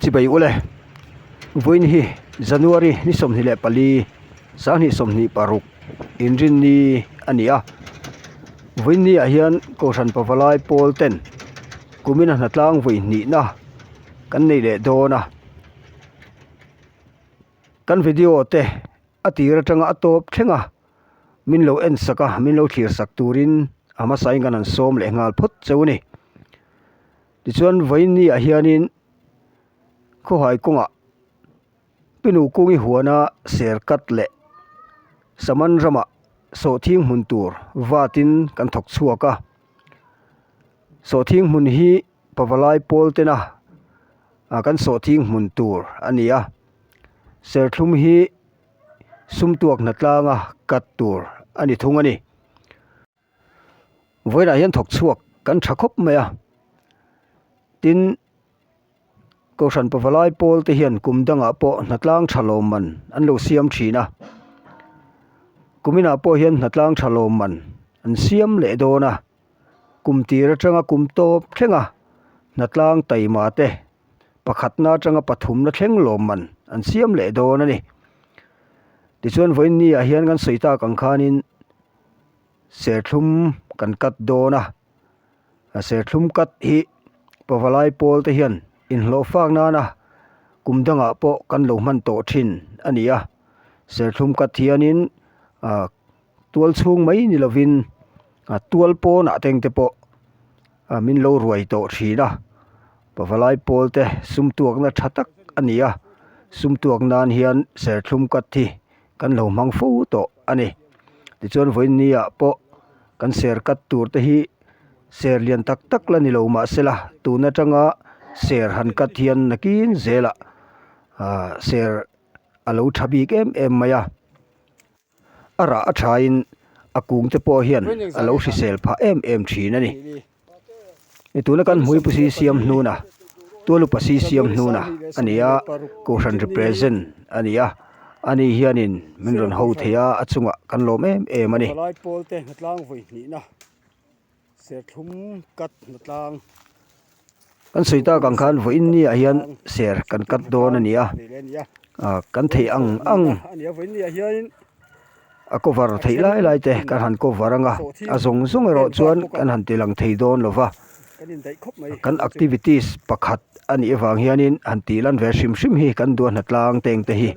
จิบอยู่เลยวันนี้จันวารีนี่สมนี่แหละปลีสานี่สมนี่ปารุกอินรินนี่อันนี้วันนี้อาเฮียนก็ฉันปะวลายโพลเต็นกูมินะนัดล้างวันนี้นะกันนี่แหละโดนะกันวิดีโอเตะอติระจังอัตบเชงะมินโลเอ็นสักะมินโลเทียสักตูรินอามาใส่กันนันส้มเลงาลพุทธเจ้านี่ดิฉันวันนี้อาเฮียนินก็หายกงะปินูกุงิหัวนาเสียกัดเละสมันรำะโสทิ้งมุนตูร์วาตินกันถกชัวกะโสทิ้งมุนฮีปะวลายโพลเตนะกันโสทิ้งมุนตูร์อันนี้เสียทุมฮีสุมตัวนัดลางกัดตูร์อันนี้ทุ่งอันนี้เวลายันถกชัวกันชักคบไหมตินก็ฉันปะวลายโพลเตียนกุมดังปอนัดลางฉลอมมันอันโลเซียมชีนะกุมินาปอเฮียนนัดลางฉลอมมันอันเซียมเลโดนะกุมตีระจังกุมโตเชงนัดลางไตมาเตปะขัดนาจังปฐุมนะเชงลมมันอันเซียมเลโดนะนี่ดิส่วนวันนี้อาเฮียนกันสวยตากังขานินเสียทุมกันกัดโดนะเสียทุมกัดฮีปะวลายโพลเตียนอินโลฟากนานะกุมดังปอกันโลมันโตทินอันนี้เสียทุมกัดเทียนินตัวช่วงไม่นิลวินตัวโปน่ะเต็งเตปมินโลรวยโตชีนะปะวลายโพลเตซุมตัวกันชัดตักอันนี้ซุมตัวกันนานเฮียนเสียทุมกัดที่กันโลมังฟูโตอันนี้ดิจวนวันนี้ปอกันเสียกัดตัวเตฮีเสียเลียนตักตักละนิโลมาเสละตัวนั่นจังเสียหันกัดเทียนนักินเซละเสียอโลทับีกเอ็มมายาอาระชายน์อากุงเตปอเฮียนอโลสิเซลพาเอ็มชีนั่นนี่ตัวนั้นกันมวยปุซิเซียมนูนะตัวลุปซิเซียมนูนะอันนี้โกชันรีเพรสเซนอันนี้เฮียนินมันรอนฮูเทียอัจฉริกันโลมเอ็มอันนี้ลายโพลเตนัดล้างไว้นี่นะเสียทุ่มกัดนัดล้างกันสุยตากังขันวันนี้อาเฮียนเสียกันกัดโดนนี่กันเทียงอันนี้วันนี้อาเฮียนก็วาร์ที่ไล่เตะกันหันก็วารังส่งรถชวนกันหันตีหลังที่โดนหรอวะกันแอคทิวิตี้ประคัดอันนี้วางเฮียนินหันตีลันเวชิมฮีกันดวนหัดลางเต็งเตฮี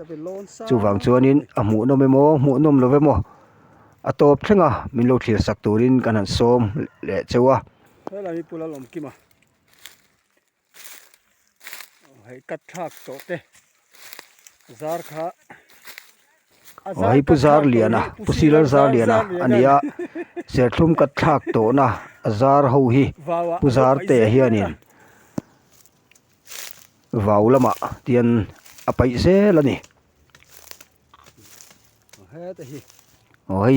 จูวางชวนนินหมูนมโมหมูนมโลเวโมตบเชงมิโลทีสักตูรินกันหันส้มเละเจ้าเรามีปุระลมกิมาให้กัดฉากโตเตซาร์ข้าให้ผู้ซาร์เลียนะผู้ซิลซาร์เลียนะอันนี้เสียทุ่มกัดฉากโตนะซาร์ฮูฮีผู้ซาร์เตะเฮียนินว้าวละมาเตียนอภัยเสละนี่โอ้ย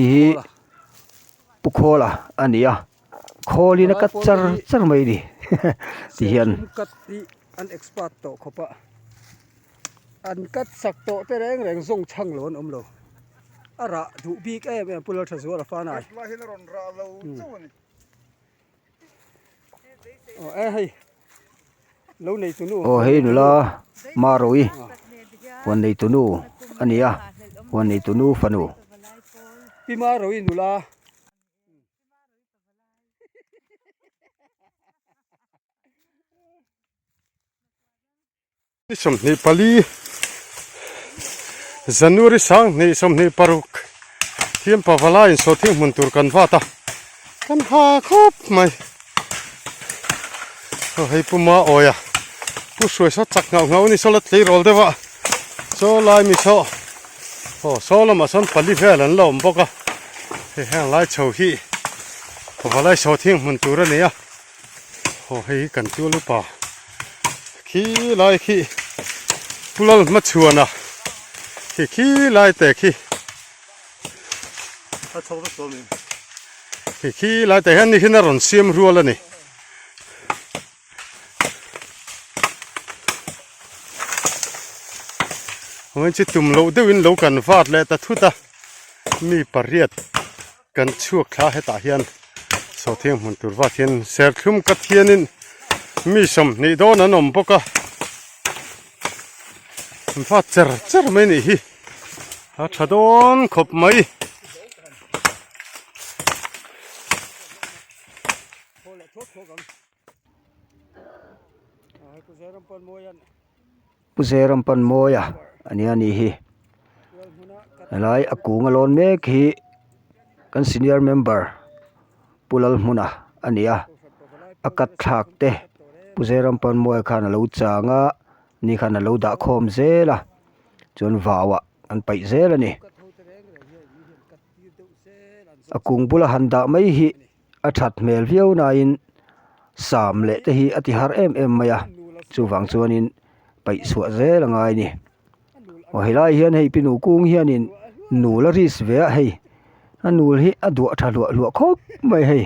ปุโคละอันนี้โคลีนักจัรไม่ดีที่เฮียนอันเอ็กซ์พอร์ตโตขบอันกัดสักโตแต่แรงส่งช่างหลวนโลอาระถูบีกปุระทัศวรฟ้าหน่อยให้แล้วในตัวนู้โอ้เฮ้ยนูละมาโรยวันในตัวนู้อันนี้วันในตัวนู้ฟันูพี่มาโรยนูละนี่สมนี่ปลีจันวารีสังนี่สมนี่ปารุกเทียมปะวลายโสทิ้งมุนตูร์กันว่าตากันหาคบไหมให้ปุ่มมาโอ้ยผู้ช่วยสดจักเงานี่สลัดเลยรอลเดี๋ยวโซลายมิโซโซลมาสันปลีเวลันลมบอกให้แห้งไล่เฉาฮีปะวลายโสทิ้งมุนตูร์นี่ให้กันจูหรือเปล่าขี้ไล่ขี้ผู้เล่นมาชวนขี้ไล่แต่ขี้ไล่แต่เห็นนี่ขึ้นรอนเสียมรัวแล้วนี่วันที่ตุ่มโลเดวินโลกันฟาดเลยแต่ทุตามีปริยัดกันชั่วคราให้ตาเฮียนโซเทียมมันตัวว่าเทียนเสร็จทุ่มกัดเทียนินมีสมนี่โดนนั่นอมปก มันฟาดเจอไม่นี่อาชะโดนขบไหมผู้เสรัมปันโมยอันนี้ฮิหลายอากูงอลอนเมกฮิกัน senior member ปุลลมุนะอันนี้อากัดทักเตผู้เสรัมปันโมยขันเราจางะนี่ขันเราด่าคมเซละจนว่าวอันไปเซละนี่อากูงปุลหันดาไม่ฮิอาชัดเมลวิวนายนสามเละเตฮิอติฮาร์มายจูฟังชวนินไปสวดเซละไงนี่ว่าให้ไล่เฮียนให้พี่หนูกุ้งเฮียนินหนูละริสเวะให้อันนูลฮิอดัวทะลัวครบไม่ให้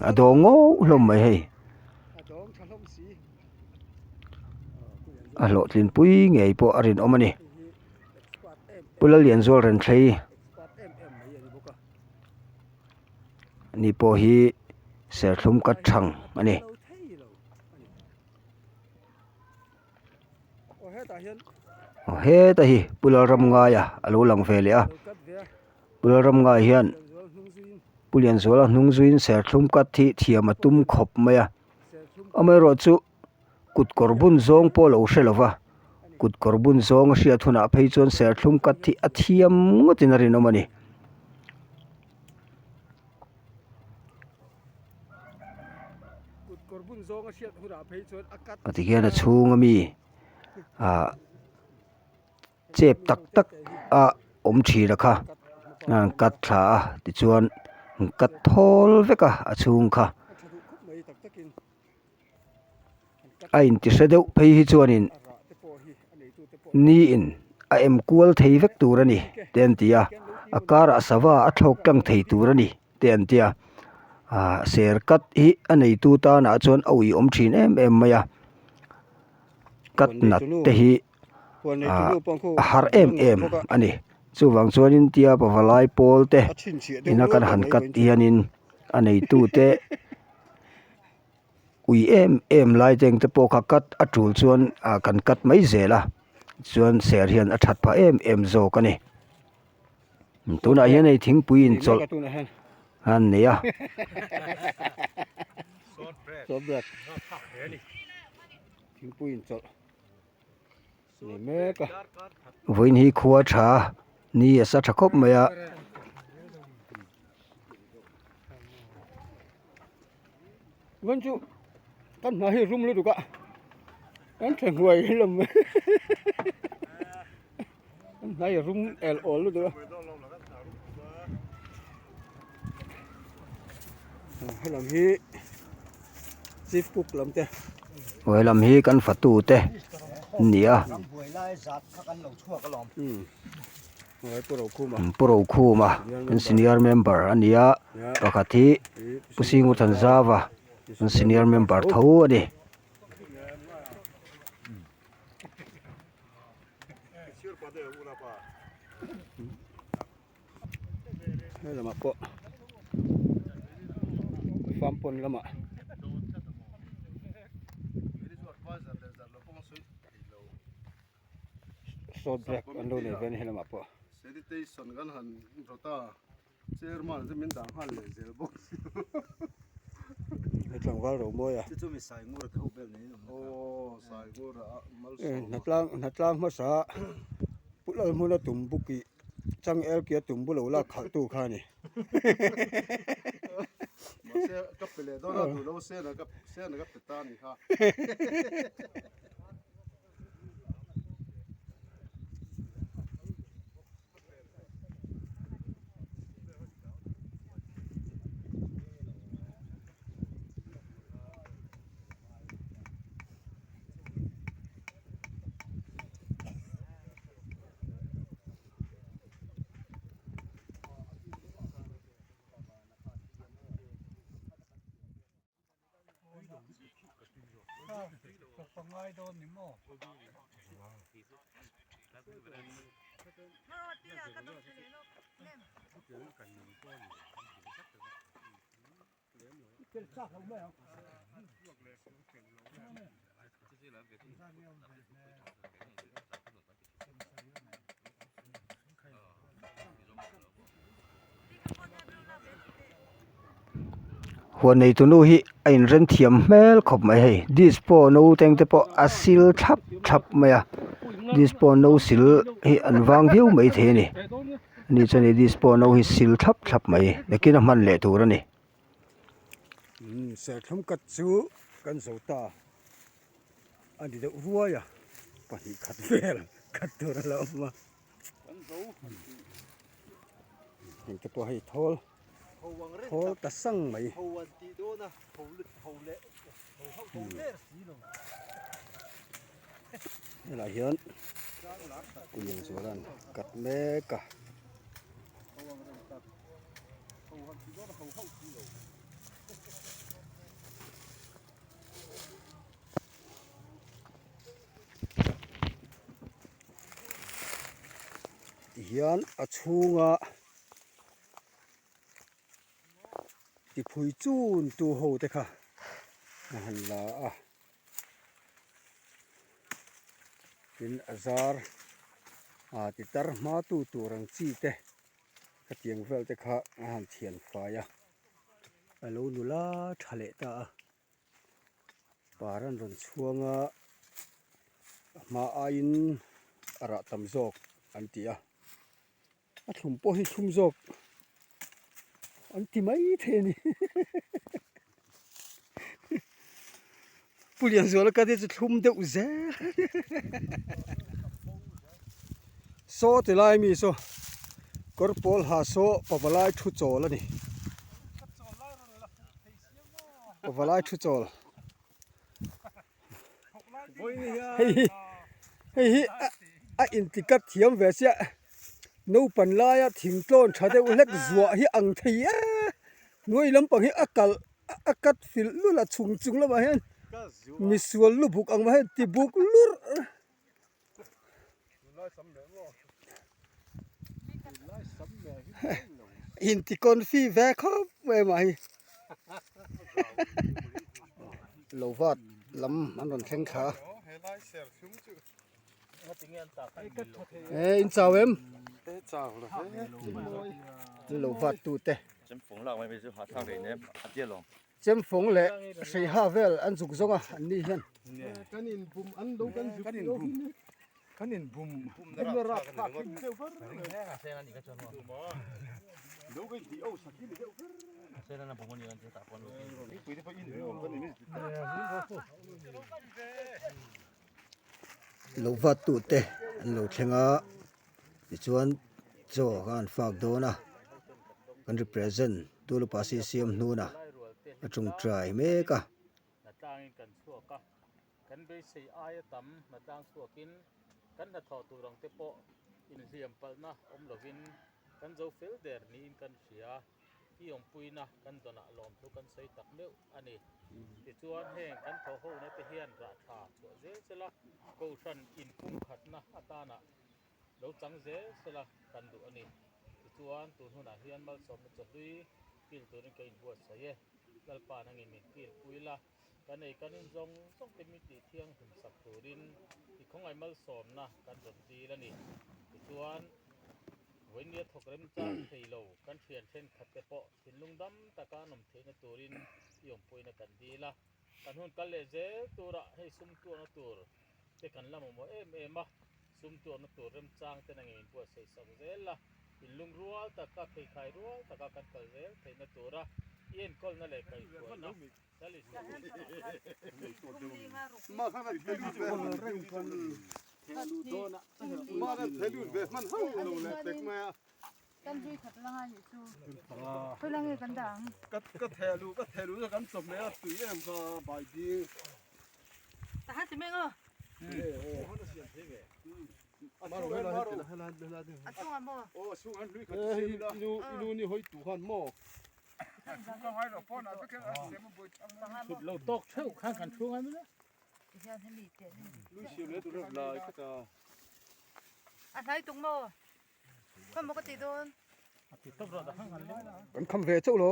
อดองโง่ลมไม่ให้อโลตินปุยไงปออรินอมันนี่ปุลเลียนโซลเรนทรีนี่ปอฮีเสรุมกัดชังอันนี้เฮ้ตาฮีปุลรำงายอโลลังเฟลียปุลรำงายเฮียนปุเลียนโซลนุงซุยนเสรุมกัดที่เทียมตุมขบมายอเมรอจูกุดกอร์บุนซองปอลโอเชลวะกุดกอร์บุนซองเสียทุนอภัยจนเสรุมกัดที่อเทียมงตินรินอมันนี่ติเกียนชูงมีเจ็บตักอมชีละค่ะกัดขาติจวนกัดทอลเวกะชูงค่ะไอ้ติเสดเอาไปจวนินนี่อินเอ็มกัวลเทยเวกตูรนี่เตียนตียอาการสวะอัทอกกังเทยตูรนี่เตียนตียเสียกัดฮีอันนี้ตูตาหน้าจวนเอาอีอมชีนมายกัดนัดเตฮีฮาร์อันนี้จูวังจวนินตียปะวลายโพลเตอินักันหันกัดเฮียนินอันนี้ตูเตอุยไลเจงจะโปกกัดอัดจูลจวนกันกัดไม่เจละจวนเสียเฮียนอัดชัดพะโซกันนี่ตัวนั้นยังไงทิ้งปุยนจลอันนี้ซอสเบรดทิ้งปุยนจลนี่เมกะวันนี้ขวดชานี่สัตว์ครบไหมวันจุกันมาให้รุ่มเลยดูกะกันแข่งหวยลมกันให้รุ่มโอเลยดูให้ลำฮีซีฟกุกลำเตะหวยลำฮีกันฝัดตูเตะเนี่ยหวยไล่จัดกันเหล่าชั่วก็ลอมหวยปุโรคูมาเป็น senior member อันนี้ปกติผู้สิงห์ทันซาวะเป็น senior member เท่านี้ให้ละมาปะฟาร์มปนละมาโซดแบล็กอันโดนี่เป็นให้ละมาปะเซดิเตชันกันหันรถตาเชอร์มันจะมีต่างหันเลยเซลบุ๊กให้ทำกันรู้มั้ยจะมีสายงูระเท่าแบบนี้โอ้สายงูระมัลโซนัดล่างมาซะปุลมุนตุ่มบุกีจังเอลเกียตุ่มบุลละขัดตู้ข้านี่มาเสียกับไปเลยตอนนั้นดูแล้วเสียนะครับปิดตานี่ค่ะ หัวในตัวนู้นฮีไอ้เรื่องเทียมแม่ขบไม่ให้ดิสโปนูเต็งแต่พออาศิลทับไม่อะดิสโปนูศิลฮีอันวางวิวไม่เท่นี่นี่จะนี่ดิสโปนูฮีศิลทับไม่เด็กกินน้ำมันเละตัวนี่เสร็จทำกัดซูกันโซตาอันนี้เดี๋ยวรัว呀ปฏิขัดเวลขัดตัวเรามาเห็นตัวให้ทอลโหตะสั่งไหมโหวันตีโดนะโหลึกโหเละโหเละสีลงนี่แหละเห็นกูยังสวนกัดแม่กะเห็นอาชูงะที่พุยจูนตัวโหดค่ะนั่นละเป็นอาซาร์ติดตร์มาตัวรังจีเตะกระเทียงเฟลเตะค่ะเทียนไฟไปรู้นุลาทะเลตาปารันรอนช่วงมาอินอาระตำจอกอันที่ทุ่มโพหิทุ่มจอกอันที่ไม่เท่นี่ผู้เลี้ยงส่วนละก็ได้จะทุ่มเดือดเสียโซ่ที่ไล่มีโซ่กระป๋อหาโซ่ปะวะไล่ทุจอแล้วนี่ปะวะไล่ทุจอเฮ้ยอินติกัดเทียมเวเสียนูปันลายทิ้งโจนชาเดวเล็กจั่วให้อังเทียหน่วยลำปังให้อากาศฟิลลุละชุงจุงแล้วมาเห็นมีส่วนลุบุกอังมาเห็นติบุกลุรอินติคอนฟีแวคอบเว้ยมาโลวัดลำมันโดนแข้งขาอินซาเวมโลวัดตูเตเจมฝงเราไม่ไปซื้อหาทางเลยเนี่ยอาเจียลงเจมฝงเละสี่ห้าเวลอันสุกซงอันนี้เห็นกันอินบุมอันดูกันอินบุมอินรักพักเส้นนั้นอีกก็จนว่าดูกันที่เอาสักทีเดียวเส้นนั้นผมวันนี้กันจะตัดคนนี่คุยได้พออินเดียวกันนี่โลวัดตูเตโลเชงะที่ชวนโจกันฝากโดนะกัน represent ตัวลูกภาษีเสียมนู่นนะจงใจเมกะจ้างกันชั่วก็กันไปใส่อายต่ำมาจ้างชั่วกินกันถ้าถอดตัวรังเตปอินเสียมปัลนะอมหลกินกันจะเฟลเดอร์นี่กันเสียที่อมปุยนะกันตัวน่ะลอมทุกันใส่ตักเนื้ออันนี้ที่ชวนแห้งกันทอหูในตะเฮียนราชาชั่วเสียละกูชันอินคุ้มขัดนะอัตานะเราจังเสียละกันดูอันนี้ที่ชวนตัวหัวหน้าเฮียนมาสอบมาจับด้วยกิลตัวนี้ก็อินบวชเสียกัลปานังอินมีกิลปุยละกันไอ้กันจงเป็นมิติเที่ยงหุ่นสักตัวดินที่ของไอ้มาสอบนะกันดนตรีแล้วนี่ที่ชวนวันนี้ถกเริ่มจากไทยโลกันเขียนเช่นขัดเตปะหินลุงดำตะการนมเทนตัวรินยมปุยนักันดีละกันหุ่นกันเลเจตัวระให้ซุ่มตัวนตัวแต่กันละมั่วมะซุ่มตัวนตัวเริ่มจางแต่นังเงินปวดใส่สับเจละหินลุงรัวตะกาไข่ไข่รัวตะกากันกันเจเทนตัวระเย็นคอลนั่นแหละไข่ตัวนะนั่นเลยมาข้างในเป็นคนเร่งคนมาแล้วเทลูเวมันเฮาโลเลยเด็กมากันที่ขัดละหอยู่ชูเพื่อละเงกันดังก็เทลูกันสมเลยตุยเอ็มก็บายดีแต่ฮัทจะไม่มาโรงให้เราอ่ะช่วงมั้งโอ้ช่วงลุยกันนูนี่หอยตุหันหม้อสุดเราตกเช่าข้างกันช่วงนั้นนะลุยเสียเลยตัวเราลายก็จะอ่ะใช้ตุงโม่คนปกติโดนติดตบเราข้างกันเลยกันคำเวเจ้าโล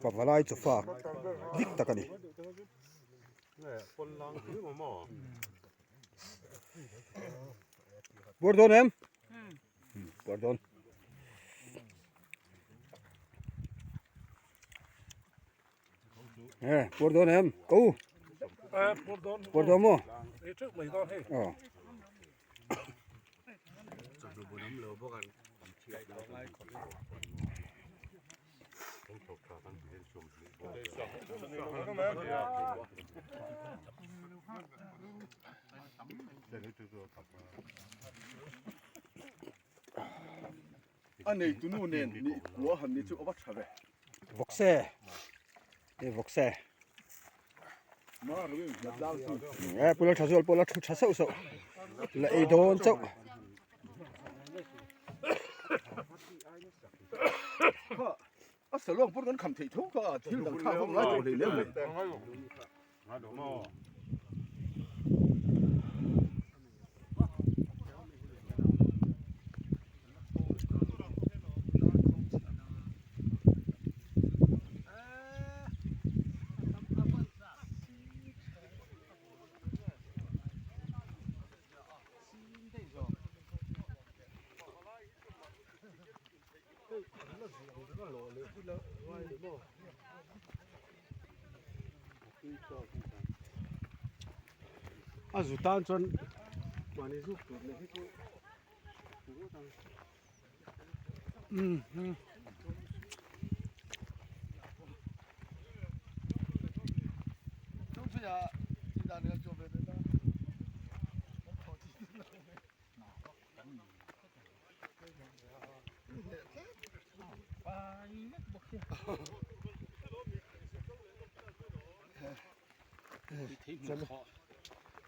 ปะวะลายจะฝากดิกตะกันนี่ นี่คนลังถือมาหม้อ บัวโดนเอ็ม Hmm. บัวโดนบัวโดนเอ็มกู Pardon. บัวโดนมั้ง Det tog mig då hej. อ๋อ อันนี้ตัวนู้นเนี่ยนี่หัวหันนี่จะเอาวัดชาเว วอกเซ่นี่วอกเซ่ มาเรื่องนัดดาวสิ ปุระชาโซปุระชาโซโซละไอโดนโซ ก็อัศลองพูดกันคำที่ทุกก็ที่หลังข้าวพวกเราตัวเลยเลี้ยงเลย มาดูหม้อ Azutan chon mani zu tu le hi Çok ya idare çok bedel.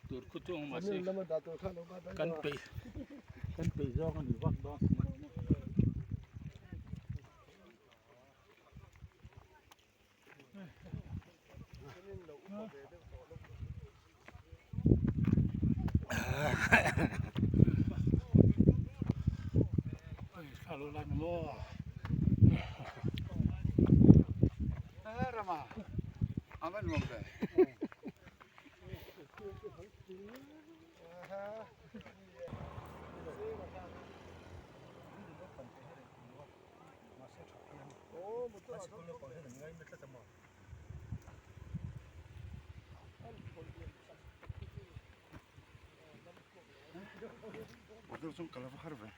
Tur khu chuông mà Nên là đã tôi khăn nó bắt căn bị do con vắt đó kalau lagi lo Rama. Aman mong be. Waduh sung kalau harve.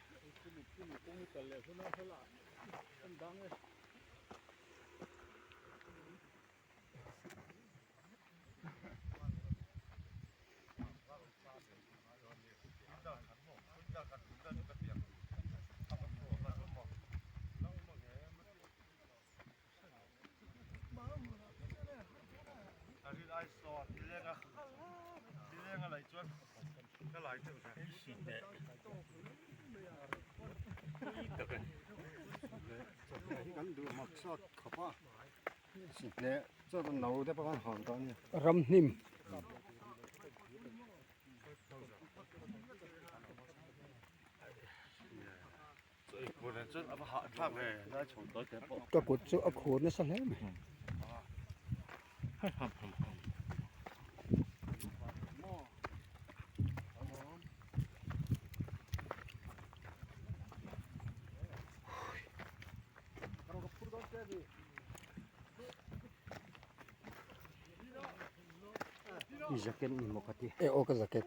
kan du mak sa khapa si ne cho ta nau de pa kan hon ta ni รำนิ่ม ko ne chon aba ha thak le na chong to te po ก็กดโซอโคดนะซะแล้วไหม i jacket ni mo ka ti เอโอก็จะเก็ต